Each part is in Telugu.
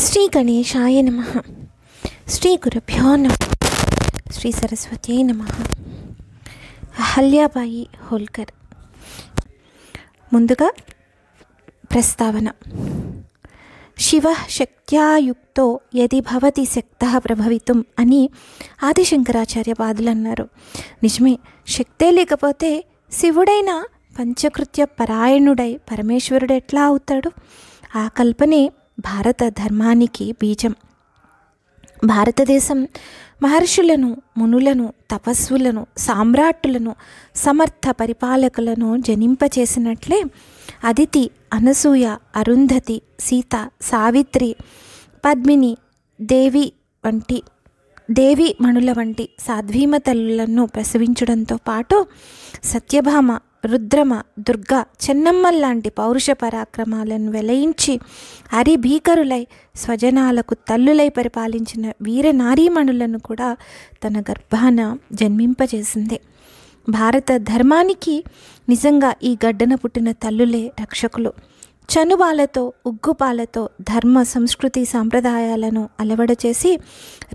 శ్రీ గణేశాయ నమః. శ్రీ గురుభ్యో నమః. శ్రీ సరస్వత్యై నమః. అహల్యాబాయి హోల్కర్. ముందుగా ప్రస్తావన. శివ శక్త్యాయుక్తో యది భవతి శక్తః ప్రభవితుం అని ఆదిశంకరాచార్య పాదులు అన్నారు. నిజమే, శక్తే లేకపోతే శివుడైన పంచకృత్య పరాయణుడై పరమేశ్వరుడు ఎట్లా అవుతాడు? ఆ కల్పనే భారత ధర్మానికి బీజం. భారతదేశం మహర్షులను, మునులను, తపస్సులను, సామ్రాట్టులను, సమర్థ పరిపాలకులను జనింపచేసినట్లే అదితి, అనసూయ, అరుంధతి, సీత, సావిత్రి, పద్మిని, దేవి మణుల వంటి సాధ్వీమ తల్లులను ప్రసవించడంతో పాటు సత్యభామ, రుద్రమ, దుర్గ, చెన్నమ్మల్లాంటి పౌరుష పరాక్రమాలను వెలయించి అరిభీకరులై స్వజనాలకు తల్లులై పరిపాలించిన వీర నారీమణులను కూడా తన గర్భాన జన్మింపజేసింది. భారత ధర్మానికి నిజంగా ఈ గడ్డన పుట్టిన తల్లులే రక్షకులు. చనుబాలతో, ఉగ్గుపాలతో ధర్మ సంస్కృతి సాంప్రదాయాలను అలవడచేసి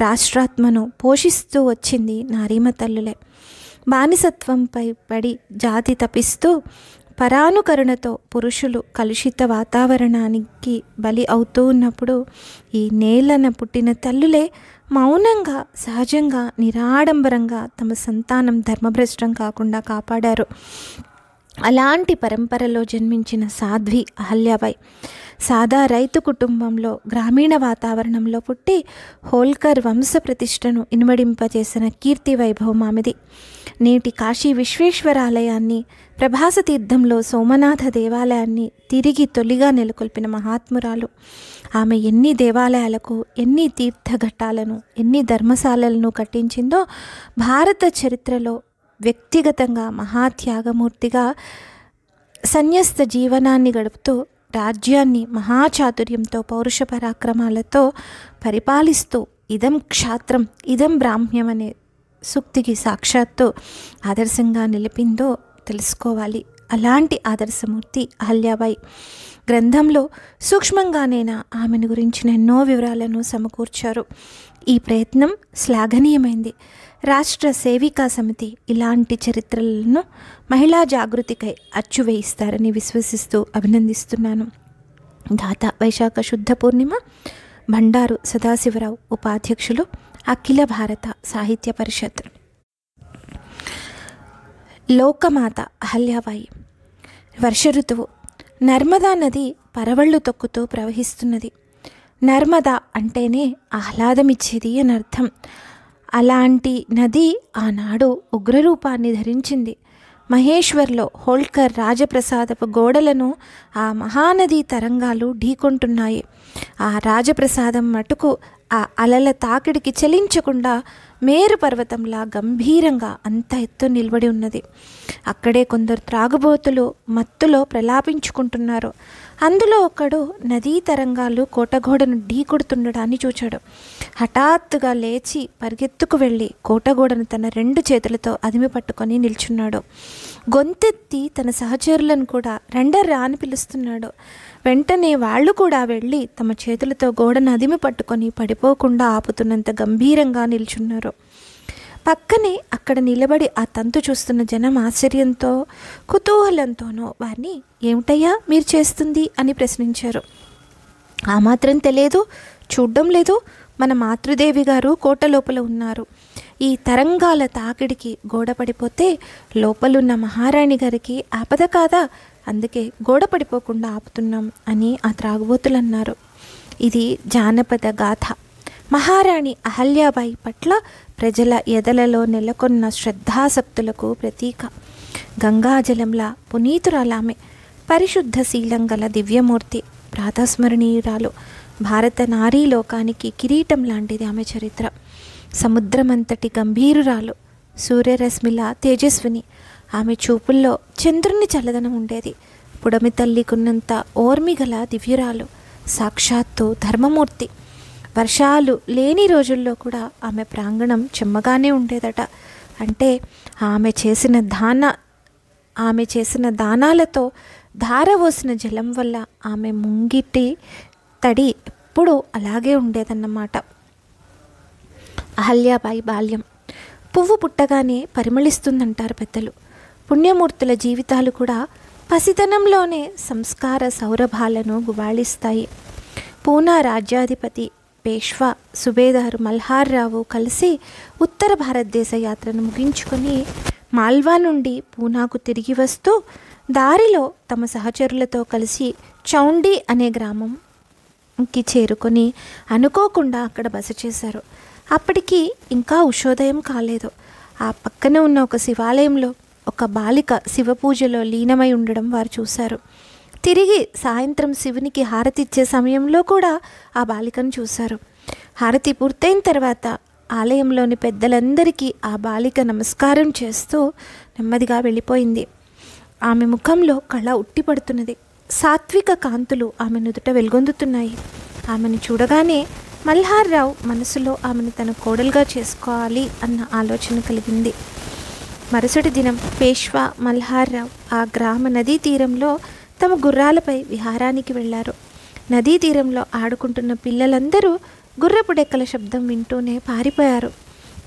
రాష్ట్రాత్మను పోషిస్తూ వచ్చింది నారీమ తల్లులే. బానిసత్వంపై పడి జాతి తపిస్తూ పరానుకరణతో పురుషులు కలుషిత వాతావరణానికి బలి అవుతూ ఉన్నప్పుడు ఈ నేలన పుట్టిన తల్లులే మౌనంగా, సహజంగా, నిరాడంబరంగా తమ సంతానం ధర్మభ్రష్టం కాకుండా కాపాడారు. అలాంటి పరంపరలో జన్మించిన సాధ్వి అహల్యాబాయి సాదా రైతు కుటుంబంలో గ్రామీణ వాతావరణంలో పుట్టి హోల్కర్ వంశ ప్రతిష్టను ఇనుమడింపజేసిన కీర్తి వైభవం ఆమెది. నేటి కాశీ విశ్వేశ్వరాలయాన్ని, ప్రభాస తీర్థంలో సోమనాథ దేవాలయాన్ని తిరిగి తొలిగా నెలకొల్పిన మహాత్మురాలు. ఆమె ఎన్ని దేవాలయాలకు, ఎన్ని తీర్థఘట్టాలను, ఎన్ని ధర్మశాలలను కట్టించిందో భారత చరిత్రలో వ్యక్తిగతంగా మహాత్యాగమూర్తిగా సన్యస్త జీవనాన్ని గడుపుతూ రాజ్యాన్ని మహాచాతుర్యంతో, పౌరుష పరాక్రమాలతో పరిపాలిస్తూ ఇదం క్షాత్రం ఇదం బ్రాహ్మ్యం అనే సూక్తికి సాక్షాత్తు ఆదర్శంగా నిలిపిందో తెలుసుకోవాలి. అలాంటి ఆదర్శమూర్తి అహల్యాబాయి గ్రంథంలో సూక్ష్మంగానైనా ఆమెను గురించిన ఎన్నో వివరాలను సమకూర్చారు. ఈ ప్రయత్నం శ్లాఘనీయమైంది. రాష్ట్ర సేవికా సమితి ఇలాంటి చరిత్రలను మహిళా జాగృతికై అచ్చువేయిస్తారని విశ్వసిస్తూ అభినందిస్తున్నాను. దాత వైశాఖ శుద్ధ పూర్ణిమ. బండారు సదాశివరావు, ఉపాధ్యక్షులు, అఖిల భారత సాహిత్య పరిషత్. లోకమాత అహల్యాబాయి. వర్ష ఋతువు. నర్మదా నది పరవళ్ళు తొక్కుతూ ప్రవహిస్తున్నది. నర్మదా అంటేనే ఆహ్లాదమిచ్చేది అని అర్థం. అలాంటి నది ఆనాడు ఉగ్రరూపాన్ని ధరించింది. మహేశ్వర్లో హోల్కర్ రాజప్రసాదపు గోడలను ఆ మహానదీ తరంగాలు ఢీకొంటున్నాయి. ఆ రాజప్రసాదం మటుకు ఆ అలల తాకిడికి చలించకుండా మేరు పర్వతంలా గంభీరంగా అంత ఎత్తు నిలబడి ఉన్నది. అక్కడే కొందరు త్రాగుబోతులు మత్తులో ప్రలాపించుకుంటున్నారు. అందులో ఒకడు నదీ తరంగాలు కోటగోడను ఢీకొడుతుండడాన్ని చూచాడు. హఠాత్తుగా లేచి పరిగెత్తుకు వెళ్ళి కోటగోడను తన 2 చేతులతో అదిమి పట్టుకొని నిల్చున్నాడు. గొంతెత్తి తన సహచరులను కూడా రండర్రా అని పిలుస్తున్నాడు. వెంటనే వాళ్ళు కూడా వెళ్ళి తమ చేతులతో గోడను అదిమి పట్టుకొని పడిపోకుండా ఆపుతున్నంత గంభీరంగా నిల్చున్నారు. పక్కనే అక్కడ నిలబడి ఆ తంతు చూస్తున్న జనం ఆశ్చర్యంతో, కుతూహలంతోనో వారిని ఏమిటయ్యా మీరు చేస్తుంది అని ప్రశ్నించారు. ఆ మాత్రం తెలియదు, చూడ్డం లేదు, మన మాతృదేవి గారు కోట లోపల ఉన్నారు. ఈ తరంగాల తాకిడికి గోడ పడిపోతే లోపలున్న మహారాణి గారికి ఆపద కాదా, అందుకే గోడ పడిపోకుండా ఆపుతున్నాం అని ఆ త్రాగుబోతులు అన్నారు. ఇది జానపద గాథ. మహారాణి అహల్యాబాయి పట్ల ప్రజల ఎదలలో నెలకొన్న శ్రద్ధాసక్తులకు ప్రతీక. గంగాజలంలా పునీతురాలామె. పరిశుద్ధ శీలం గల దివ్యమూర్తి, ప్రాతస్మరణీయురాలు. భారత నారీ లోకానికి కిరీటం లాంటిది ఆమె చరిత్ర. సముద్రమంతటి గంభీరురాలు, సూర్యరశ్మిలా తేజస్విని. ఆమె చూపుల్లో చంద్రుని చల్లదనం ఉండేది. పుడమి తల్లికున్నంత ఓర్మిగల దివ్యురాలు, సాక్షాత్తు ధర్మమూర్తి. వర్షాలు లేని రోజుల్లో కూడా ఆమె ప్రాంగణం చెమ్మగానే ఉండేదట. అంటే ఆమె చేసిన దానాలతో ధారవోసిన జలం వల్ల ఆమె ముంగిటి తడి ఎప్పుడూ అలాగే ఉండేదన్నమాట. అహల్యాబాయి బాల్యం. పువ్వు పుట్టగానే పరిమళిస్తుందంటారు పెద్దలు. పుణ్యమూర్తుల జీవితాలు కూడా పసితనంలోనే సంస్కార సౌరభాలను గుబాళిస్తాయి. పూనా రాజ్యాధిపతి పేష్వా సుబేదారు మల్హార్ రావు కలిసి ఉత్తర భారతదేశ యాత్రను ముగించుకొని మాల్వా నుండి పూనాకు తిరిగి వస్తూ దారిలో తమ సహచరులతో కలిసి చౌండి అనే గ్రామంకి చేరుకొని అనుకోకుండా అక్కడ బస చేశారు. అప్పటికి ఇంకా ఉషోదయం కాలేదు. ఆ పక్కన ఉన్న ఒక శివాలయంలో ఒక బాలిక శివపూజలో లీనమై ఉండడం వారు చూశారు. తిరిగి సాయంత్రం శివునికి హారతి ఇచ్చే సమయంలో కూడా ఆ బాలికను చూశారు. హారతి పూర్తయిన తర్వాత ఆలయంలోని పెద్దలందరికీ ఆ బాలిక నమస్కారం చేస్తూ నెమ్మదిగా వెళ్ళిపోయింది. ఆమె ముఖంలో కళ ఉట్టిపడుతున్నది. సాత్విక కాంతులు ఆమె నుదుట వెలుగొందుతున్నాయి. ఆమెను చూడగానే మల్హార్ రావు మనసులో ఆమెను తన కోడలుగా చేసుకోవాలి అన్న ఆలోచన కలిగింది. మరుసటి దినం పేష్వా మల్హార్ రావు ఆ గ్రామ నదీ తీరంలో తమ గుర్రాలపై విహారానికి వెళ్ళారు. నదీ తీరంలో ఆడుకుంటున్న పిల్లలందరూ గుర్రపు డెక్కల శబ్దం వింటూనే పారిపోయారు.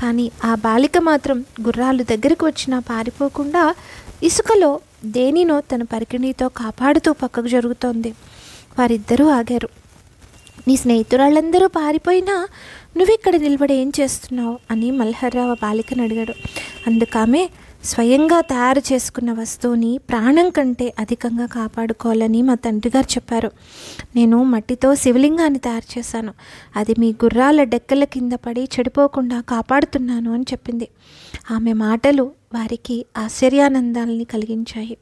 కానీ ఆ బాలిక మాత్రం గుర్రాలు దగ్గరకు వచ్చినా పారిపోకుండా ఇసుకలో దేనినో తన పరికిణీతో కాపాడుతూ పక్కకు జరుగుతోంది. వారిద్దరూ ఆగారు. నీ స్నేహితురాళ్ళందరూ పారిపోయినా నువ్విక్కడ నిలబడి ఏం చేస్తున్నావు అని మల్హార్ రావు బాలికను అడిగాడు. అందుకామె స్వయంగా తయారు చేసుకున్న వస్తువుని ప్రాణం కంటే అధికంగా కాపాడుకోవాలని మా తండ్రి గారు చెప్పారు. నేను మట్టితో శివలింగాన్ని తయారు చేశాను. అది మీ గుర్రాల డెక్కల కింద పడి చెడిపోకుండా కాపాడుతున్నాను అని చెప్పింది. ఆమె మాటలు వారికి ఆశ్చర్యానందాలని కలిగించాయి.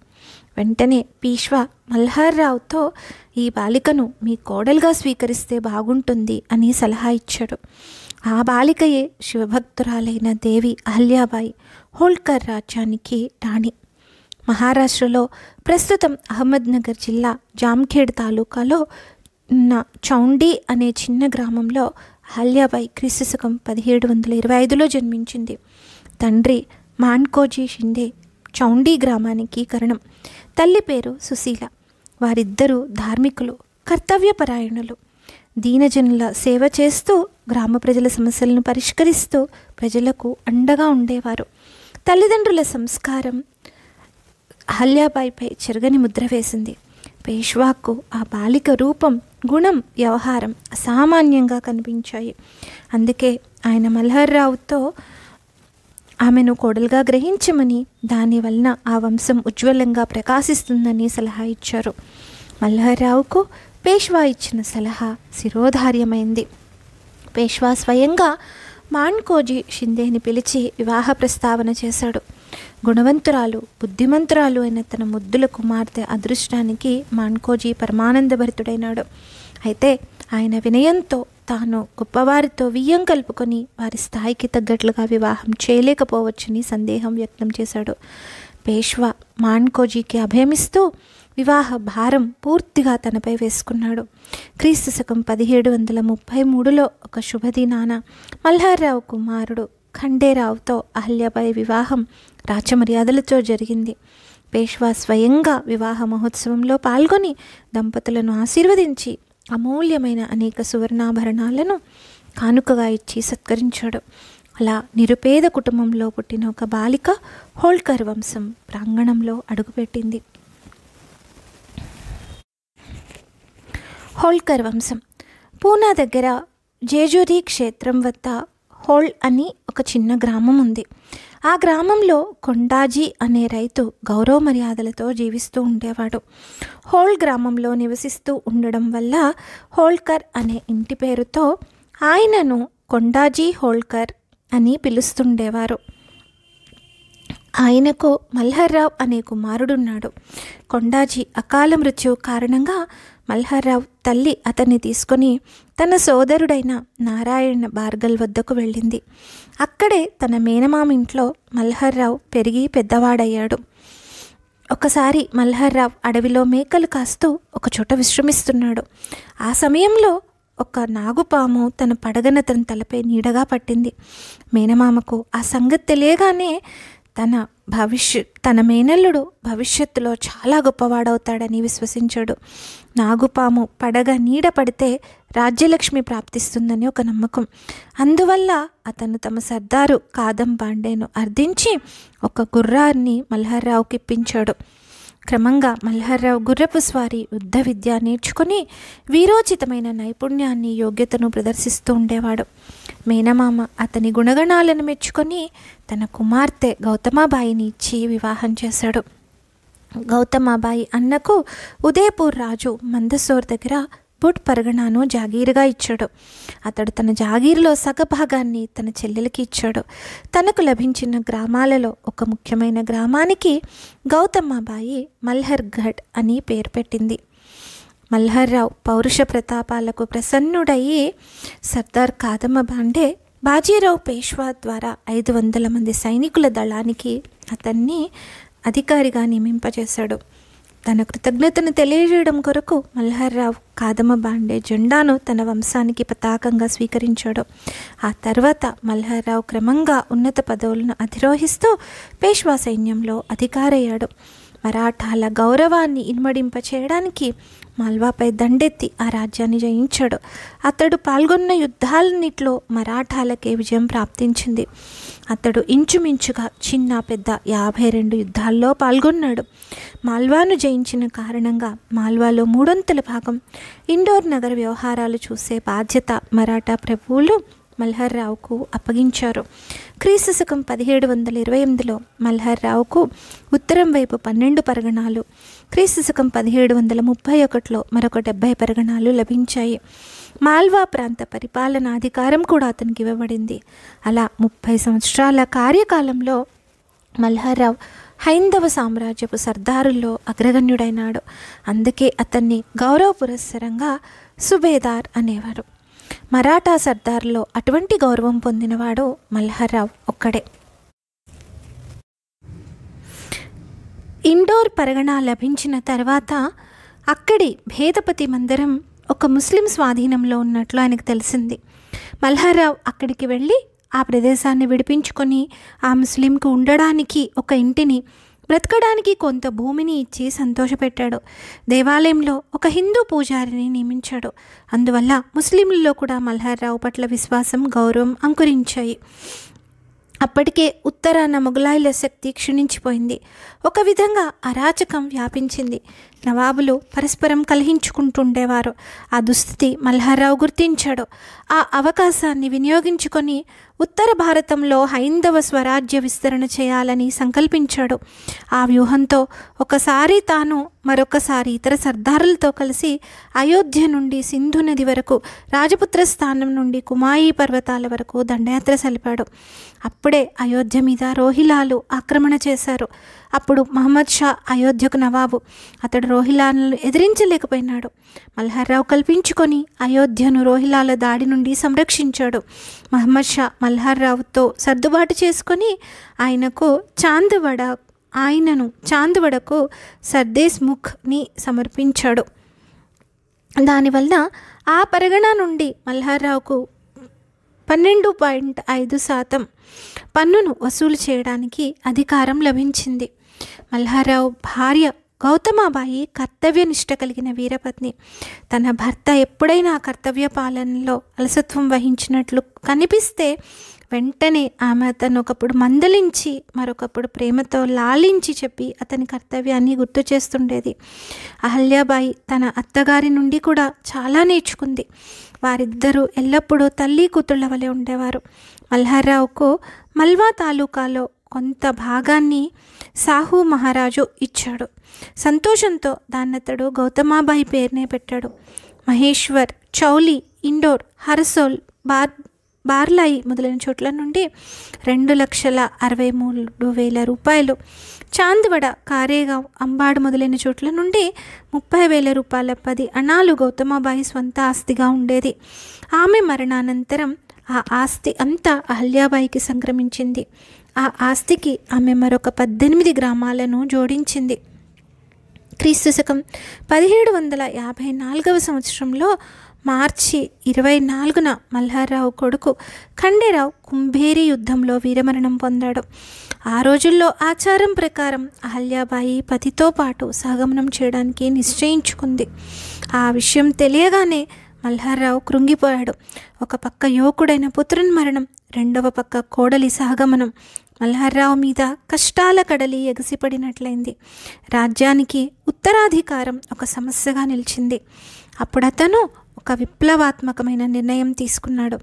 వెంటనే పీష్వా మల్హార్ రావుతో ఈ బాలికను మీ కోడలుగా స్వీకరిస్తే బాగుంటుంది అని సలహా ఇచ్చాడు. ఆ బాలికయే శివభక్తురాలైన దేవి అహల్యాబాయి, హోల్కర్ రాజ్యానికి రాణి. మహారాష్ట్రలో ప్రస్తుతం అహ్మద్నగర్ జిల్లా జామ్ఖేడ్ తాలూకాలో ఉన్న చౌండి అనే చిన్న గ్రామంలో అహల్యాబాయి క్రీస్తుశకం 1725లో జన్మించింది. తండ్రి మాన్కోజీ షిండే చౌండి గ్రామానికి కరణం. తల్లి పేరు సుశీల. వారిద్దరూ ధార్మికులు, కర్తవ్యపరాయణులు. దీనజనుల సేవ చేస్తూ గ్రామ ప్రజల సమస్యలను పరిష్కరిస్తూ ప్రజలకు అండగా ఉండేవారు. తల్లిదండ్రుల సంస్కారం అహల్యాబాయిపై చెరగని ముద్ర వేసింది. పేష్వాకు ఆ బాలిక రూపం, గుణం, వ్యవహారం అసామాన్యంగా కనిపించాయి. అందుకే ఆయన మల్హార్ రావుతో ఆమెను కోడలుగా గ్రహించమని, దానివలన ఆ వంశం ఉజ్వలంగా ప్రకాశిస్తుందని సలహా ఇచ్చారు. మల్హార్ రావుకు పేష్వా ఇచ్చిన సలహా శిరోధార్యమైంది. పేష్వా స్వయంగా మాన్కోజీ షిందేని పిలిచి వివాహ ప్రస్తావన చేశాడు. గుణవంతురాలు, బుద్ధిమంతురాలు అయిన తన ముద్దుల కుమార్తె అదృష్టానికి మాన్కోజీ పరమానందభరితుడైనాడు. అయితే ఆయన వినయంతో తాను గొప్పవారితో వియ్యం కలుపుకొని వారి స్థాయికి తగ్గట్లుగా వివాహం చేయలేకపోవచ్చని సందేహం వ్యక్తం చేశాడు. పేష్వా మాన్కోజీకి అభయమిస్తూ వివాహ భారం పూర్తిగా తనపై వేసుకున్నాడు. క్రీస్తుశకం 1733లో ఒక శుభదినాన మల్హార్ రావు కుమారుడు ఖండేరావుతో అహల్యాబాయి వివాహం రాచమర్యాదలతో జరిగింది. పేష్వా స్వయంగా వివాహ మహోత్సవంలో పాల్గొని దంపతులను ఆశీర్వదించి అమూల్యమైన అనేక సువర్ణాభరణాలను కానుకగా ఇచ్చి సత్కరించాడు. అలా నిరుపేద కుటుంబంలో పుట్టిన ఒక బాలిక హోల్కర్ వంశం ప్రాంగణంలో అడుగుపెట్టింది. హోల్కర్ వంశం పూనా దగ్గర జేజూరి క్షేత్రం వద్ద హోల్ అని ఒక చిన్న గ్రామం ఉంది. ఆ గ్రామంలో కొండాజీ అనే రైతు గౌరవ మర్యాదలతో జీవిస్తూ ఉండేవాడు. హోల్ గ్రామంలో నివసిస్తూ ఉండడం వల్ల హోల్కర్ అనే ఇంటి పేరుతో ఆయనను కొండాజీ హోల్కర్ అని పిలుస్తుండేవారు. ఆయనకు మల్హార్ రావు అనే కుమారుడున్నాడు. కొండాజీ అకాల మృత్యువు కారణంగా మల్హార్ రావు తల్లి అతన్ని తీసుకొని తన సోదరుడైన నారాయణ బార్గల్ వద్దకు వెళ్ళింది. అక్కడే తన మేనమామ ఇంట్లో మల్హార్ రావు పెరిగి పెద్దవాడయ్యాడు. ఒకసారి మల్హార్ రావు అడవిలో మేకలు కాస్తూ ఒకచోట విశ్రమిస్తున్నాడు. ఆ సమయంలో ఒక నాగుపాము తన పడగన తన తలపై నీడగా పట్టింది. మేనమామకు ఆ సంగతి తెలియగానే తన మేనల్లుడు భవిష్యత్తులో చాలా గొప్పవాడవుతాడని విశ్వసించాడు. నాగుపాము పడగ నీడ పడితే రాజ్యలక్ష్మి ప్రాప్తిస్తుందని ఒక నమ్మకం. అందువల్ల అతను తమ సర్దారు కాదం పాండేను అర్థించి ఒక గుర్రాన్ని మల్హర్రావుకి ఇప్పించాడు. క్రమంగా మల్హర్రావు గుర్రపు స్వారీ యుద్ధ విద్య నేర్చుకుని వీరోచితమైన నైపుణ్యాన్ని యోగ్యతను ప్రదర్శిస్తూ ఉండేవాడు. మేనమామ అతని గుణగణాలను మెచ్చుకొని తన కుమార్తె గౌతమాబాయిని ఇచ్చి వివాహం చేశాడు. గౌతమాబాయి అన్నకు ఉదయపూర్ రాజు మందసోర్ దగ్గర బుట్ పరగణాను జాగీరుగా ఇచ్చాడు. అతడు తన జాగీరులో సగభాగాన్ని తన చెల్లెలకి ఇచ్చాడు. తనకు లభించిన గ్రామాలలో ఒక ముఖ్యమైన గ్రామానికి గౌతమాబాయి మల్హర్గఢ్ అని పేరు పెట్టింది. మల్హర్రావు పౌరుష ప్రతాపాలకు ప్రసన్నుడయ్యి సర్దార్ కాదమ్మ బాండే బాజీరావు పేష్వా ద్వారా 500 మంది సైనికుల దళానికి అతన్ని అధికారిగా నియమింపజేశాడు. తన కృతజ్ఞతను తెలియజేయడం కొరకు మల్హర్రావు కాదమ్మ బాండే జెండాను తన వంశానికి పతాకంగా స్వీకరించాడు. ఆ తర్వాత మల్హర్రావు క్రమంగా ఉన్నత పదవులను అధిరోహిస్తూ పేష్వా సైన్యంలో అధికారయ్యాడు. మరాఠాల గౌరవాన్ని ఇన్మడింప చేయడానికి మాల్వాపై దండెత్తి ఆ రాజ్యాన్ని జయించాడు. అతడు పాల్గొన్న యుద్ధాలన్నిట్లో మరాఠాలకే విజయం ప్రాప్తించింది. అతడు ఇంచుమించుగా చిన్న పెద్ద 52 యుద్ధాల్లో పాల్గొన్నాడు. మాల్వాను జయించిన కారణంగా మాల్వాలో 3/4 భాగం ఇండోర్ నగర వ్యవహారాలు చూసే బాధ్యత మరాఠా ప్రభువులు మల్హర్రావుకు అప్పగించారు. క్రీస్తు శకం 1728లో మల్హర్రావుకు ఉత్తరం వైపు 12 పరగణాలు, క్రీస్తు శకం 1731లో మరొక 70 పరగణాలు లభించాయి. మాల్వా ప్రాంత పరిపాలనాధికారం కూడా అతనికి ఇవ్వబడింది. అలా 30 సంవత్సరాల కార్యకాలంలో మల్హర్రావు హైందవ సామ్రాజ్యపు సర్దారుల్లో అగ్రగణ్యుడైనాడు. అందుకే అతన్ని గౌరవ పురస్సరంగా సుబేదార్ అనేవారు. మరాఠా సర్దార్లో అటువంటి గౌరవం పొందినవాడు మల్హర్రావు ఒక్కడే. ఇండోర్ పరగణ లభించిన తర్వాత అక్కడి భేదపతి మందిరం ఒక ముస్లిం స్వాధీనంలో ఉన్నట్లు ఆయనకు తెలిసింది. మల్హర్రావు అక్కడికి వెళ్ళి ఆ ప్రదేశాన్ని విడిపించుకొని ఆ ముస్లింకు ఉండడానికి ఒక ఇంటిని, బ్రతకడానికి కొంత భూమిని ఇచ్చి సంతోషపెట్టాడు. దేవాలయంలో ఒక హిందూ పూజారిని నియమించాడు. అందువల్ల ముస్లింలలో కూడా మల్హర్రావు పట్ల విశ్వాసం, గౌరవం అంకురించాయి. అప్పటికే ఉత్తరాన మొఘలాయుల శక్తి క్షీణించిపోయింది. ఒక విధంగా అరాచకం వ్యాపించింది. నవాబులు పరస్పరం కలహించుకుంటుండేవారు. ఆ దుస్థితి మల్హర్రావు గుర్తించాడు. ఆ అవకాశాన్ని వినియోగించుకొని ఉత్తర భారతంలో హైందవ స్వరాజ్య విస్తరణ చేయాలని సంకల్పించాడు. ఆ వ్యూహంతో ఒకసారి తాను, మరొకసారి ఇతర సర్దారులతో కలిసి అయోధ్య నుండి సింధు నది వరకు, రాజపుత్ర స్థానం నుండి కుమాయి పర్వతాల వరకు దండయాత్ర సలిపాడు. అప్పుడే అయోధ్య మీద రోహిలాలు ఆక్రమణ చేశారు. అప్పుడు మహమ్మద్ షా అయోధ్యకు నవాబు. అతడు రోహిలాలను ఎదిరించలేకపోయినాడు. మల్హర్రావు కల్పించుకొని అయోధ్యను రోహిలాల దాడి నుండి సంరక్షించాడు. మహమ్మద్ షా మల్హర్రావుతో సర్దుబాటు చేసుకొని ఆయనను చాందవడకు సర్దేశ్ ముఖ్ని సమర్పించాడు. దానివల్ల ఆ పరగణ నుండి మల్హర్రావుకు 12.5% పన్నును వసూలు చేయడానికి అధికారం లభించింది. మల్హర్రావు భార్య గౌతమాబాయి కర్తవ్యనిష్ట కలిగిన వీరపత్ని. తన భర్త ఎప్పుడైనా కర్తవ్య పాలనలో అలసత్వం వహించినట్లు కనిపిస్తే వెంటనే ఆమె అతను ఒకప్పుడు మందలించి, మరొకప్పుడు ప్రేమతో లాలించి చెప్పి అతని కర్తవ్యాన్ని గుర్తు చేస్తుండేది. అహల్యాబాయి తన అత్తగారి నుండి కూడా చాలా నేర్చుకుంది. వారిద్దరూ ఎల్లప్పుడూ తల్లి కూతుళ్ల వలె ఉండేవారు. మల్హర్రావుకు మల్వా తాలూకాలో కొంత భాగాన్ని సాహు మహారాజు ఇచ్చాడు. సంతోషంతో దాన్నతడు గౌతమాబాయి పేరునే పెట్టాడు. మహేశ్వర్, చౌలి, ఇండోర్, హర్సోల్, బార్లాయి మొదలైన చోట్ల నుండి 2,63,000 రూపాయలు, చాందవడ, కారేగావ్, అంబాడ్ మొదలైన చోట్ల నుండి 30,000 రూపాయల 10 అణాలు గౌతమాబాయి స్వంత ఆస్తిగా ఉండేది. ఆమె మరణానంతరం ఆ ఆస్తి అంతా అహల్యాబాయికి సంక్రమించింది. ఆ ఆస్తికి ఆమె మరొక 18 గ్రామాలను జోడించింది. క్రీస్తు శకం 1754 సంవత్సరంలో మార్చి 24న మల్హార్రావు కొడుకు ఖండేరావు కుంభేరి యుద్ధంలో వీరమరణం పొందాడు. ఆ రోజుల్లో ఆచారం ప్రకారం అహల్యాబాయి పతితో పాటు సహగమనం చేయడానికి నిశ్చయించుకుంది. ఆ విషయం తెలియగానే మల్హార్రావు కృంగిపోయాడు. ఒక పక్క యువకుడైన పుత్రుని మరణం, రెండవ పక్క కోడలి సహగమనం. మల్హార్రావు మీద కష్టాల కడలి ఎగసిపడినట్లయింది. రాజ్యానికి ఉత్తరాధికారం ఒక సమస్యగా నిలిచింది. అప్పుడు అతను ఒక విప్లవాత్మకమైన నిర్ణయం తీసుకున్నాడు.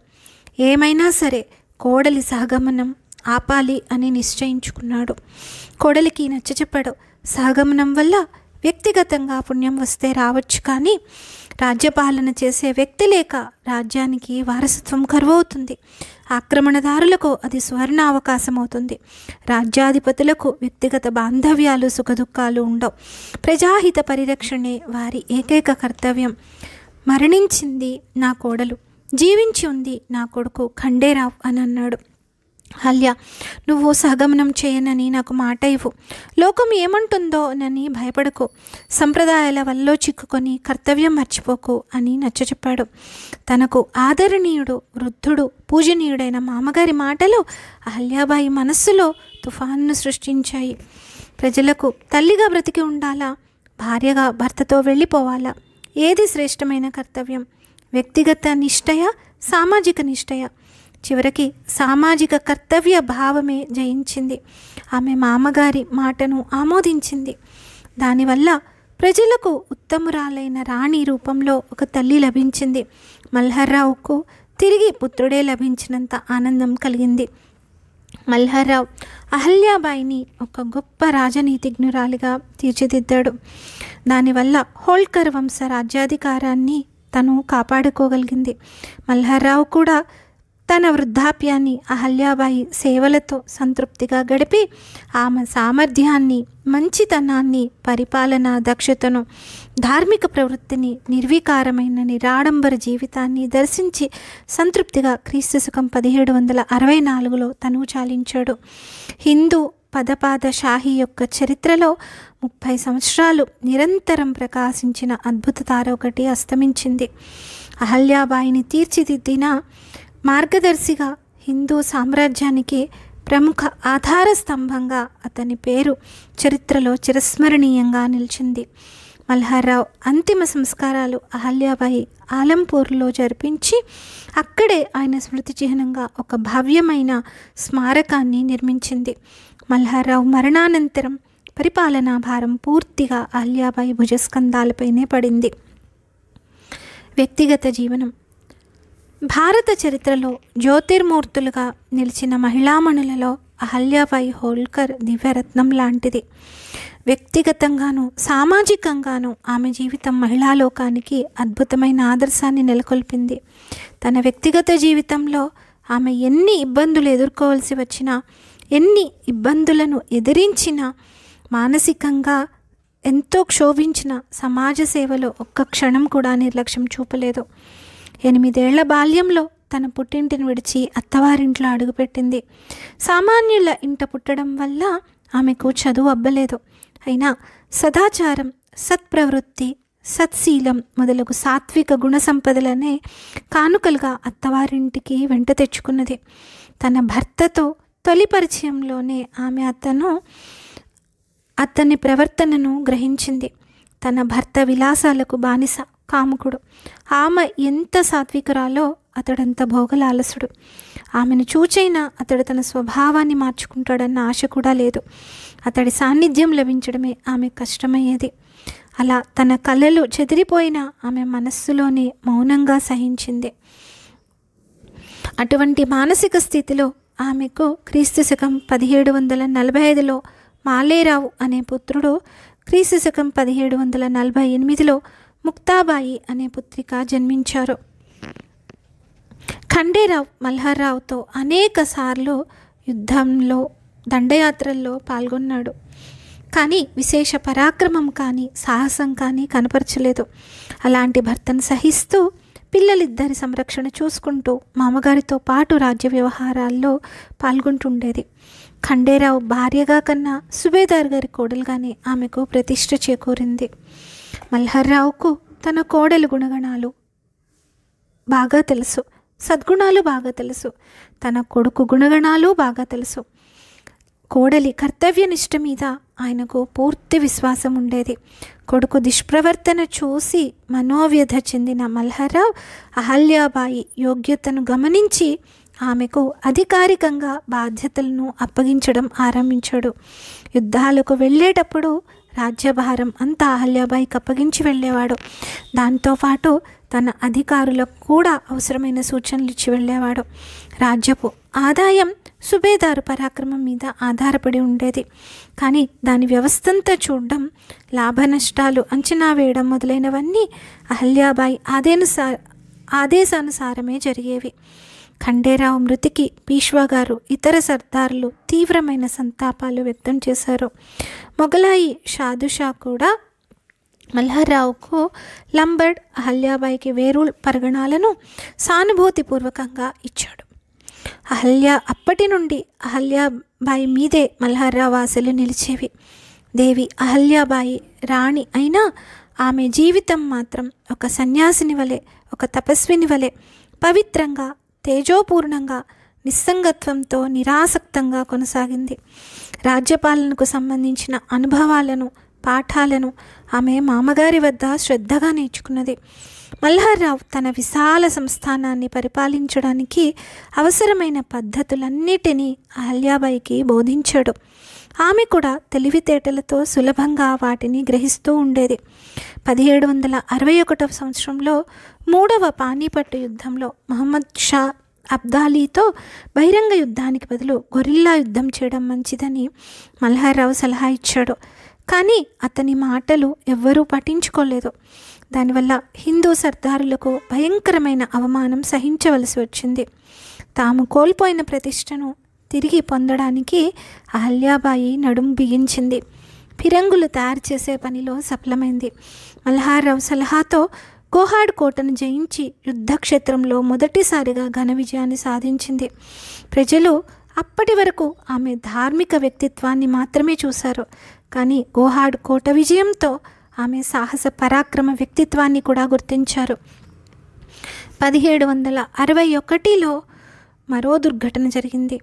ఏమైనా సరే కోడలి సహగమనం ఆపాలి అని నిశ్చయించుకున్నాడు. కోడలికి నచ్చచెప్పాడు. సహగమనం వల్ల వ్యక్తిగతంగా పుణ్యం వస్తే రావచ్చు, కానీ రాజ్యపాలన చేసే వ్యక్తి లేక రాజ్యానికి వారసత్వం కరువవుతుంది. ఆక్రమణదారులకు అది సువర్ణ అవకాశం అవుతుంది. రాజ్యాధిపతులకు వ్యక్తిగత బాంధవ్యాలు సుఖదుఖాలు ఉండవు. ప్రజాహిత పరిరక్షణే వారి ఏకైక కర్తవ్యం. మరణించింది నా కోడలు, జీవించి ఉంది నా కొడుకు ఖండేరావు అని అన్నాడు. అహల్య, నువ్వు సహగమనం చేయనని నాకు మాట ఇవ్వు. లోకం ఏమంటుందో నని భయపడకు. సంప్రదాయాల వల్ల చిక్కుకొని కర్తవ్యం మర్చిపోకు అని నచ్చచెప్పాడు. తనకు ఆదరణీయుడు, వృద్ధుడు, పూజనీయుడైన మామగారి మాటలు అహల్యాబాయి మనస్సులో తుఫాన్ను సృష్టించాయి. ప్రజలకు తల్లిగా బ్రతికి ఉండాలా, భార్యగా భర్తతో వెళ్ళిపోవాలా? ఏది శ్రేష్టమైన కర్తవ్యం? వ్యక్తిగత నిష్టయ, సామాజిక నిష్టయ? చివరికి సామాజిక కర్తవ్య భావమే జయించింది. ఆమె మామగారి మాటను ఆమోదించింది. దానివల్ల ప్రజలకు ఉత్తమురాలైన రాణి రూపంలో ఒక తల్లి లభించింది. మల్హార్రావుకు తిరిగి పుత్రుడే లభించినంత ఆనందం కలిగింది. మల్హార్రావు అహల్యాబాయిని ఒక గొప్ప రాజనీతిజ్ఞురాలిగా తీర్చిదిద్దాడు. దానివల్ల హోల్కర్ వంశ రాజ్యాధికారాన్ని తను కాపాడుకోగలిగింది. మల్హార్రావు కూడా తన వృద్ధాప్యాన్ని అహల్యాబాయి సేవలతో సంతృప్తిగా గడిపి ఆమె సామర్థ్యాన్ని, మంచితనాన్ని, పరిపాలనా దక్షతను, ధార్మిక ప్రవృత్తిని, నిర్వికారమైన నిరాడంబర జీవితాన్ని దర్శించి సంతృప్తిగా క్రీస్తుశకం 1764లో తనువు చాలించాడు. హిందూ పదపాద షాహీ యొక్క చరిత్రలో 30 సంవత్సరాలు నిరంతరం ప్రకాశించిన అద్భుత తార ఒకటి అస్తమించింది. అహల్యాబాయిని తీర్చిదిద్దిన మార్గదర్శిగా, హిందూ సామ్రాజ్యానికి ప్రముఖ ఆధార స్తంభంగా అతని పేరు చరిత్రలో చిరస్మరణీయంగా నిలిచింది. మల్హార్రావు అంతిమ సంస్కారాలు అహల్యాబాయి ఆలంపూర్లో జరిపించి అక్కడే ఆయన స్మృతి చిహ్నంగా ఒక భవ్యమైన స్మారకాన్ని నిర్మించింది. మల్హార్రావు మరణానంతరం పరిపాలనా భారం పూర్తిగా అహల్యాబాయి భుజస్కంధాలపైనే పడింది. వ్యక్తిగత జీవనం. భారత చరిత్రలో జ్యోతిర్మూర్తులుగా నిలిచిన మహిళామణులలో అహల్యాబాయి హోల్కర్ దివ్యరత్నం లాంటిది. వ్యక్తిగతంగానూ సామాజికంగానూ ఆమె జీవితం మహిళాలోకానికి అద్భుతమైన ఆదర్శాన్ని నెలకొల్పింది. తన వ్యక్తిగత జీవితంలో ఆమె ఎన్ని ఇబ్బందులు ఎదుర్కోవాల్సి వచ్చినా, ఎన్ని ఇబ్బందులను ఎదిరించినా, మానసికంగా ఎంతో క్షోభించిన సమాజ సేవలో ఒక్క క్షణం కూడా నిర్లక్ష్యం చూపలేదు. 8 ఏళ్ల బాల్యంలో తన పుట్టింటిని విడిచి అత్తవారింట్లో అడుగుపెట్టింది. సామాన్యుల ఇంట పుట్టడం వల్ల ఆమెకు చదువు అబ్బలేదు. అయినా సదాచారం, సత్ప్రవృత్తి, సత్శీలం మొదలగు సాత్విక గుణ సంపదలనే కానుకలుగా అత్తవారింటికి వెంట తెచ్చుకున్నది. తన భర్తతో తొలి పరిచయంలోనే ఆమె అతని ప్రవర్తనను గ్రహించింది. తన భర్త విలాసాలకు బానిస, కాముకుడు. ఆమె ఎంత సాత్వికురాలో అతడంత భోగలాలసుడు. ఆమెను చూచైనా అతడు తన స్వభావాన్ని మార్చుకుంటాడన్న ఆశ కూడా లేదు. అతడి సాన్నిధ్యం లభించడమే ఆమె కష్టమయ్యేది. అలా తన కళ్ళలు చెదిరిపోయినా ఆమె మనస్సులోనే మౌనంగా సహించింది. అటువంటి మానసిక స్థితిలో ఆమెకు క్రీస్తుశకం 1745లో మాలేరావు అనే పుత్రుడు, క్రీస్తుశకం 1748లో ముక్తాబాయి అనే పుత్రిక జన్మించారు. ఖండేరావు మల్హార్రావుతో అనేక సార్లు యుద్ధంలో, దండయాత్రల్లో పాల్గొన్నాడు. కానీ విశేష పరాక్రమం కానీ సాహసం కానీ కనపరచలేదు. అలాంటి భర్తను సహిస్తూ పిల్లలిద్దరి సంరక్షణ చూసుకుంటూ మామగారితో పాటు రాజ్య వ్యవహారాల్లో పాల్గొంటుండేది. ఖండేరావు భార్యగా కన్నా సుబేదార్ గారి కోడలుగానే ఆమెకు ప్రతిష్ఠ చేకూరింది. మల్హార్రావుకు తన కోడలు గుణగణాలు, బాగా తెలుసు, సద్గుణాలు బాగా తెలుసు, తన కొడుకు గుణగణాలు బాగా తెలుసు. కోడలి కర్తవ్యనిష్ట మీద ఆయనకు పూర్తి విశ్వాసం ఉండేది. కొడుకు దుష్ప్రవర్తన చూసి మనోవ్యధ చెందిన మల్హర్రావు అహల్యాబాయి యోగ్యతను గమనించి ఆమెకు అధికారికంగా బాధ్యతలను అప్పగించడం ఆరంభించాడు. యుద్ధాలకు వెళ్ళేటప్పుడు రాజ్యభారం అంతా అహల్యాబాయికి అప్పగించి వెళ్ళేవాడు. దాంతోపాటు తన అధికారులకు కూడా అవసరమైన సూచనలు ఇచ్చి వెళ్ళేవాడు. రాజ్యపు ఆదాయం సుబేదారు పరాక్రమం మీద ఆధారపడి ఉండేది. కానీ దాని వ్యవస్థంతా చూడడం, లాభ నష్టాలు అంచనా వేయడం మొదలైనవన్నీ అహల్యాబాయి ఆదేశానుసారమే జరిగేవి. ఖండేరావు మృతికి పీష్వా గారు, ఇతర సర్దార్లు తీవ్రమైన సంతాపాలు వ్యక్తం చేశారు. మొగలాయి షాదుషా కూడా మల్హర్రావుకు లంబర్డ్, అహల్యాబాయికి వేరూల్ పరగణాలను సానుభూతిపూర్వకంగా ఇచ్చాడు. అప్పటి నుండి అహల్యాబాయి మీదే మల్హర్రావు ఆశలు నిలిచేవి. దేవి అహల్యాబాయి రాణి అయినా ఆమె జీవితం మాత్రం ఒక సన్యాసిని వలె, ఒక తపస్విని వలె పవిత్రంగా, తేజోపూర్ణంగా, నిస్సంగత్వంతో నిరాసక్తంగా కొనసాగింది. రాజ్యపాలనకు సంబంధించిన అనుభవాలను, పాఠాలను ఆమె మామగారి వద్ద శ్రద్ధగా నేర్చుకున్నది. మల్హర్రావు తన విశాల సంస్థానాన్ని పరిపాలించడానికి అవసరమైన పద్ధతులన్నిటినీ అహల్యాబాయికి బోధించాడు. ఆమె కూడా తెలివితేటలతో సులభంగా వాటిని గ్రహిస్తూ ఉండేది. 1761 సంవత్సరంలో 3వ పానీపట్టు యుద్ధంలో మహమ్మద్ షా అబ్దాలీతో బహిరంగ యుద్ధానికి బదులు గొరిల్లా యుద్ధం చేయడం మంచిదని మల్హర్రావు సలహా ఇచ్చాడు. కానీ అతని మాటలు ఎవ్వరూ పట్టించుకోలేదు. దానివల్ల హిందూ సర్దారులకు భయంకరమైన అవమానం సహించవలసి వచ్చింది. తాము కోల్పోయిన ప్రతిష్టను తిరిగి పొందడానికి అహల్యాబాయి నడుం బిగించింది. ఫిరంగులు తయారు చేసే పనిలో సఫలమైంది. మల్హర్రావు సలహాతో గోహాడ్ కోటను జయించి యుద్ధక్షేత్రంలో మొదటిసారిగా ఘన విజయాన్ని సాధించింది. ప్రజలు అప్పటి వరకు ఆమె ధార్మిక వ్యక్తిత్వాన్ని మాత్రమే చూశారు. కానీ గోహాడ్ కోట విజయంతో ఆమె సాహస పరాక్రమ వ్యక్తిత్వాన్ని కూడా గుర్తించారు. 1761లో మరో దుర్ఘటన జరిగింది.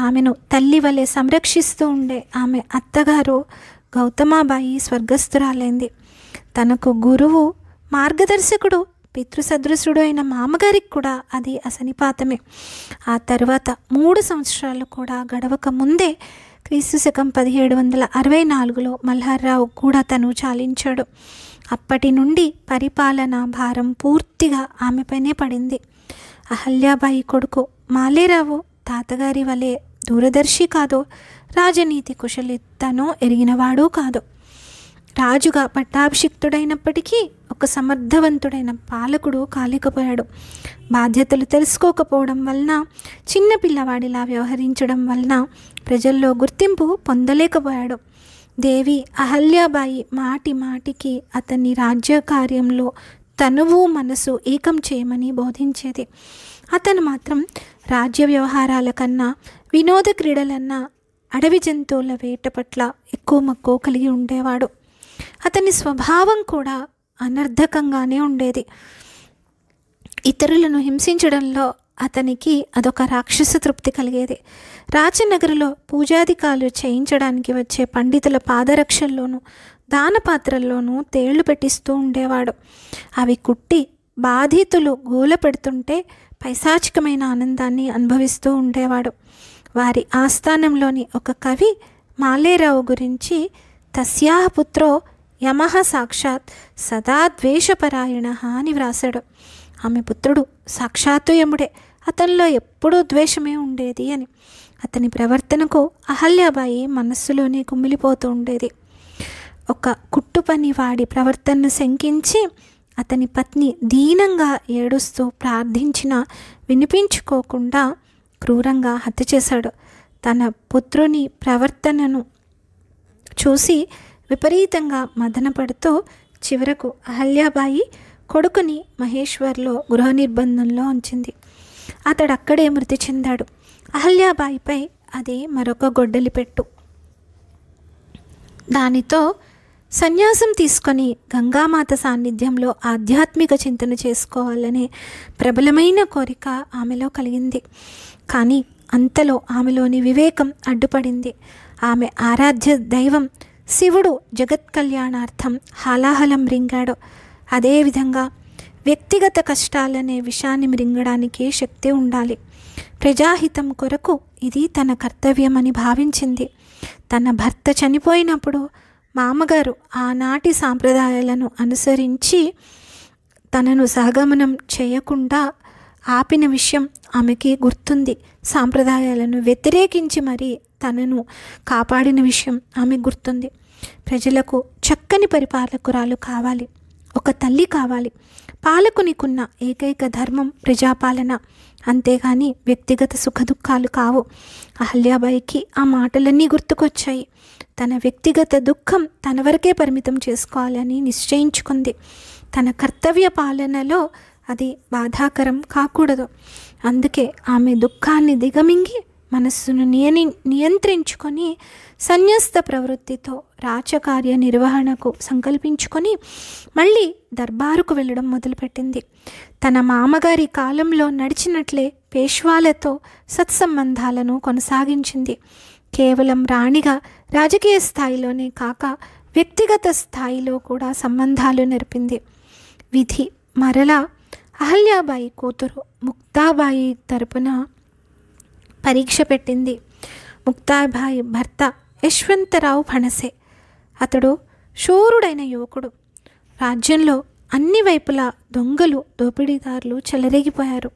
ఆమెను తల్లి వలె సంరక్షిస్తూ ఉండే ఆమె అత్తగారు గౌతమాబాయి స్వర్గస్థురాలైంది. తనకు గురువు, మార్గదర్శకుడు, పితృసదృశుడు అయిన మామగారికి కూడా అది అసనిపాతమే. ఆ తర్వాత 3 సంవత్సరాలు కూడా గడవక ముందే క్రీస్తుశకం 1764లో మల్హర్రావు కూడా తను చాలించాడు. అప్పటి నుండి పరిపాలనా భారం పూర్తిగా ఆమెపైనే పడింది. అహల్యాబాయి కొడుకు మాలేరావు తాతగారి వలె దూరదర్శి కాదు, రాజనీతి కుశలితనో ఎరిగినవాడు కాదు. రాజుగా పట్టాభిషిక్తుడైనప్పటికీ ఒక సమర్థవంతుడైన పాలకుడు కాలేకపోయాడు. బాధ్యతలు తెలుసుకోకపోవడం వలన, చిన్నపిల్లవాడిలా వ్యవహరించడం వలన ప్రజల్లో గుర్తింపు పొందలేకపోయాడు. దేవి అహల్యాబాయి మాటి మాటికి అతన్ని రాజ్య కార్యంలో తనువు మనసు ఏకం చేయమని బోధించేది. అతను మాత్రం రాజ్య వ్యవహారాల కన్నా వినోద క్రీడలన్నా, అడవి జంతువుల వేట పట్ల ఎక్కువ మక్కువ కలిగి ఉండేవాడు. అతని స్వభావం కూడా అనర్థకంగానే ఉండేది. ఇతరులను హింసించడంలో అతనికి అదొక రాక్షస తృప్తి కలిగేది. రాజనగరిలో పూజాధికారులు చేయించడానికి వచ్చే పండితుల పాదరక్షల్లోనూ, దానపాత్రల్లోనూ తేళ్లు పెట్టిస్తూ ఉండేవాడు. అవి కుట్టి బాధితులు గోల పెడుతుంటే పైశాచికమైన ఆనందాన్ని అనుభవిస్తూ ఉండేవాడు. వారి ఆస్థానంలోని ఒక కవి మాలేరావు గురించి తస్యాహ పుత్రో యమః సాక్షాత్ సదా ద్వేషపరాయణ అని వ్రాసాడు. ఆమె పుత్రుడు సాక్షాత్తు యముడే, అతనిలో ఎప్పుడూ ద్వేషమే ఉండేది అని. అతని ప్రవర్తనకు అహల్యాబాయి మనస్సులోనే కుమిలిపోతూ ఉండేది. ఒక కుట్టుపని వాడి ప్రవర్తనను శంకించి అతని పత్ని దీనంగా ఏడుస్తూ ప్రార్థించినా వినిపించుకోకుండా క్రూరంగా హత్య చేశాడు. తన పుత్రుని ప్రవర్తనను చూసి విపరీతంగా మదనపడుతూ చివరకు అహల్యాబాయి కొడుకుని మహేశ్వర్లో గృహ నిర్బంధంలో ఉంచింది. అతడు అక్కడే మృతి చెందాడు. అహల్యాబాయిపై అది మరొక గొడ్డలి పెట్టు. దానితో సన్యాసం తీసుకొని గంగామాత సాన్నిధ్యంలో ఆధ్యాత్మిక చింతన చేసుకోవాలనే ప్రబలమైన కోరిక ఆమెలో కలిగింది. కానీ అంతలో ఆమెలోని వివేకం అడ్డుపడింది. ఆమె ఆరాధ్య దైవం శివుడు జగత్ కళ్యాణార్థం హాలాహలం మృంగాడు. అదేవిధంగా వ్యక్తిగత కష్టాలనే విషాన్ని మృంగడానికి శక్తి ఉండాలి. ప్రజాహితం కొరకు ఇది తన కర్తవ్యమని భావించింది. తన భర్త చనిపోయినప్పుడు మామగారు ఆనాటి సాంప్రదాయాలను అనుసరించి తనను సహగమనం చేయకుండా ఆపిన విషయం ఆమెకి గుర్తుంది. సాంప్రదాయాలను వ్యతిరేకించి మరీ తనను కాపాడిన విషయం ఆమె గుర్తుంది. ప్రజలకు చక్కని పరిపాలకురాలు కావాలి, ఒక తల్లి కావాలి. పాలకునికున్న ఏకైక ధర్మం ప్రజాపాలన, అంతేగాని వ్యక్తిగత సుఖదుఖాలు కావు. అహల్యాబాయికి ఆ మాటలన్నీ గుర్తుకొచ్చాయి. తన వ్యక్తిగత దుఃఖం తన వరకే పరిమితం చేసుకోవాలని నిశ్చయించుకుంది. తన కర్తవ్య పాలనలో అది బాధాకరం కాకూడదు. అందుకే ఆమె దుఃఖాన్ని దిగమింగి మనస్సును నియంత్రించుకొని సన్యస్త ప్రవృత్తితో రాచకార్య నిర్వహణకు సంకల్పించుకొని మళ్ళీ దర్బారుకు వెళ్ళడం మొదలుపెట్టింది. తన మామగారి కాలంలో నడిచినట్లే పేష్వాలతో సత్సంబంధాలను కొనసాగించింది. కేవలం రాణిగా రాజకీయ స్థాయిలోనే కాక వ్యక్తిగత స్థాయిలో కూడా సంబంధాలు నెరపింది. విధి మరలా అహల్యాబాయి కూతురు ముక్తాబాయి తరపున పరీక్ష పెట్టింది. ముక్తాబాయి భర్త యశ్వంతరావు ఫణసే. అతడు శూరుడైన యువకుడు. రాజ్యంలో అన్ని వైపులా దొంగలు, దోపిడీదారులు చెలరేగిపోయారు.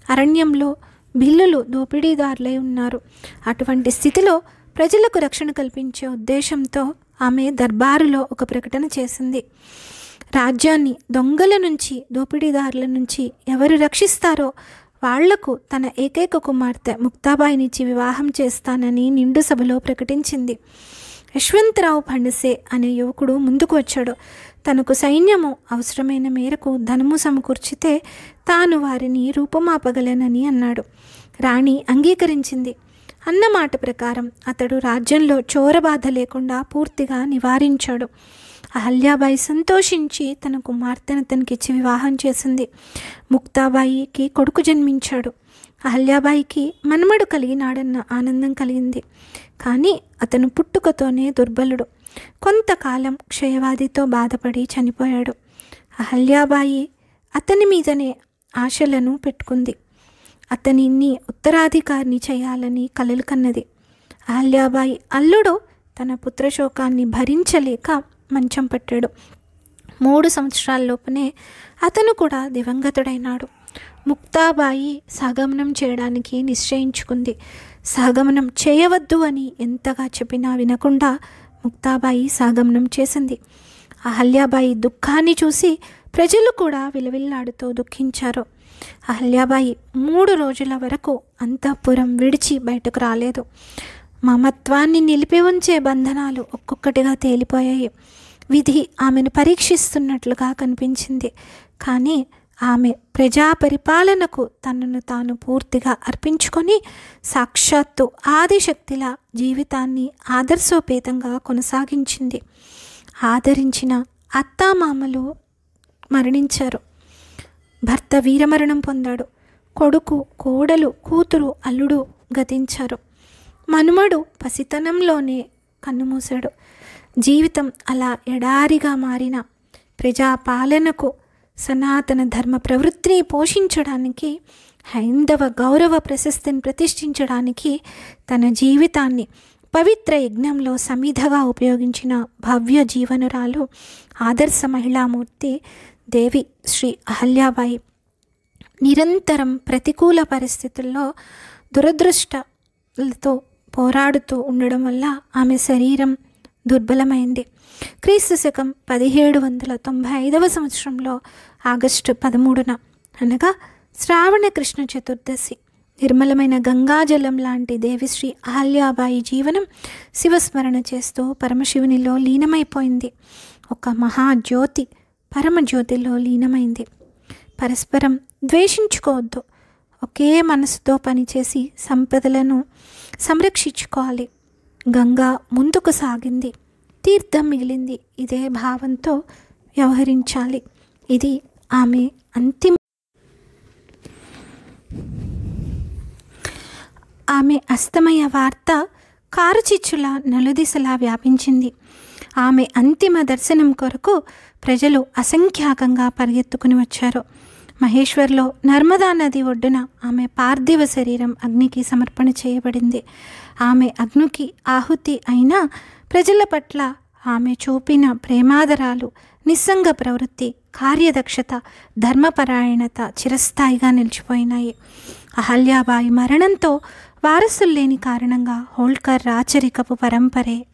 అరణ్యంలో బిల్లులు దోపిడీదారులై ఉన్నారు. అటువంటి స్థితిలో ప్రజలకు రక్షణ కల్పించే ఉద్దేశంతో ఆమె దర్బారులో ఒక ప్రకటన చేసింది. రాజ్యాన్ని దొంగల నుంచి, దోపిడీదారుల నుంచి ఎవరు రక్షిస్తారో వాళ్లకు తన ఏకైక కుమార్తె ముక్తాబాయినిచ్చి వివాహం చేస్తానని నిండు సభలో ప్రకటించింది. యశ్వంతరావు ఫణసే అనే యువకుడు ముందుకు వచ్చాడు. తనకు సైన్యము అవసరమైన మేరకు ధనము సమకూర్చితే తాను వారిని రూపుమాపగలనని అన్నాడు. రాణి అంగీకరించింది. అన్న మాట ప్రకారం అతడు రాజ్యంలో చోరబాధ లేకుండా పూర్తిగా నివారించాడు. అహల్యాబాయి సంతోషించి తన కుమార్తెను తనకిచ్చి వివాహం చేసింది. ముక్తాబాయికి కొడుకు జన్మించాడు. అహల్యాబాయికి మనుమడు కలిగినాడన్న ఆనందం కలిగింది. కానీ అతను పుట్టుకతోనే దుర్బలుడు. కొంతకాలం క్షయవాదితో బాధపడి చనిపోయాడు. అహల్యాబాయి అతని మీదనే ఆశలను పెట్టుకుంది. అతనిని ఉత్తరాధికారిని చేయాలని కలలు కన్నది. అహల్యాబాయి అల్లుడు తన పుత్రశోకాన్ని భరించలేక మంచం పట్టాడు. 3 సంవత్సరాల్లోపునే అతను కూడా దివంగతుడైనాడు. ముక్తాబాయి సహగమనం చేయడానికి నిశ్చయించుకుంది. సహగమనం చేయవద్దు అని ఎంతగా చెప్పినా వినకుండా ముక్తాబాయి సహగమనం చేసింది. అహల్యాబాయి దుఃఖాన్ని చూసి ప్రజలు కూడా విలవిల్లాడుతూ దుఃఖించారు. అహల్యాబాయి 3 రోజుల వరకు అంతఃపురం విడిచి బయటకు రాలేదు. మమత్వాన్ని నిలిపి ఉంచే బంధనాలు ఒక్కొక్కటిగా తేలిపోయాయి. విధి ఆమెను పరీక్షిస్తున్నట్లుగా కనిపించింది. కానీ ఆమె ప్రజా పరిపాలనకు తనను తాను పూర్తిగా అర్పించుకొని సాక్షాత్తు ఆదిశక్తిలా జీవితాన్ని ఆదర్శోపేతంగా కొనసాగించింది. ఆదరించిన అత్తామామలు మరణించారు. భర్త వీరమరణం పొందాడు. కొడుకు, కోడలు, కూతురు, అల్లుడు గతించారు. మనుమడు పసితనంలోనే కన్నుమూశాడు. జీవితం అలా ఎడారిగా మారిన ప్రజాపాలనకు, సనాతన ధర్మ ప్రవృత్తిని పోషించడానికి, హైందవ గౌరవ ప్రశస్తిని ప్రతిష్ఠించడానికి తన జీవితాన్ని పవిత్ర యజ్ఞంలో సమిధగా ఉపయోగించిన భవ్య జీవనురాలు ఆదర్శ మహిళామూర్తి దేవి శ్రీ అహల్యాబాయి. నిరంతరం ప్రతికూల పరిస్థితుల్లో దురదృష్టలతో పోరాడుతూ ఉండడం వల్ల ఆమె శరీరం దుర్బలమైంది. క్రీస్తు శకం 1795 సంవత్సరంలో ఆగస్టు 13న అనగా శ్రావణ కృష్ణ చతుర్దశి నిర్మలమైన గంగాజలం లాంటి దేవిశ్రీ అహల్యాబాయి జీవనం శివస్మరణ చేస్తూ పరమశివునిలో లీనమైపోయింది. ఒక మహాజ్యోతి పరమజ్యోతిలో లీనమైంది. పరస్పరం ద్వేషించుకోవద్దు. ఒకే మనసుతో పనిచేసి సంపదలను సంరక్షించుకోవాలి. గంగా ముందుకు సాగింది. తీర్థం మిగిలింది. ఇదే భావంతో వ్యవహరించాలి. ఇది ఆమె అస్తమయ వార్త కారుచిచ్చుల నలుదిశలా వ్యాపించింది. ఆమె అంతిమ దర్శనం కొరకు ప్రజలు అసంఖ్యాకంగా పరిగెత్తుకుని వచ్చారు. మహేశ్వర్లో నర్మదా నది ఒడ్డున ఆమె పార్థివ శరీరం అగ్నికి సమర్పణ చేయబడింది. ఆమె అగ్నికి ఆహుతి అయినా ప్రజల పట్ల ఆమె చూపిన ప్రేమాదరాలు, నిస్సంగ ప్రవృత్తి, కార్యదక్షత, ధర్మపరాయణత చిరస్థాయిగా నిలిచిపోయినాయి. అహల్యాబాయి మరణంతో వారసులు లేని కారణంగా హోల్కర్ రాచరికపు పరంపరే